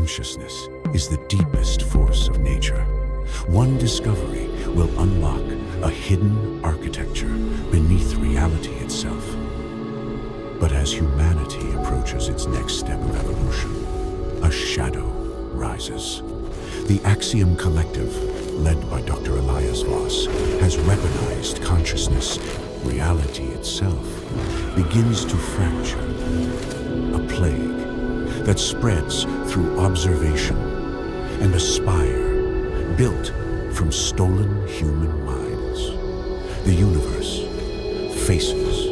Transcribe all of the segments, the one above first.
Consciousness is the deepest force of nature. One discovery will unlock a hidden architecture beneath reality itself. But as humanity approaches its next step of evolution, a shadow rises. The Axiom Collective, led by Dr. Elias Voss, has weaponized consciousness. Reality itself begins to fracture. A plague that spreads through observation and a spire built from stolen human minds. The universe faces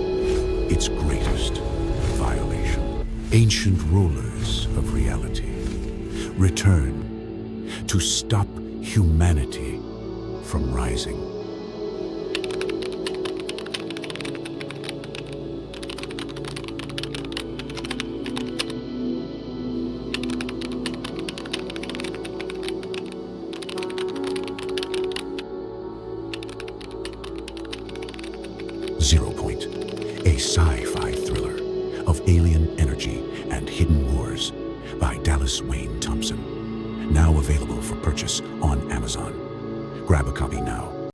its greatest violation. Ancient rulers of reality return to stop humanity from rising. Zero Point, a sci-fi thriller of alien energy and hidden wars by Dallas Wayne Thompson. Now available for purchase on Amazon. Grab a copy now.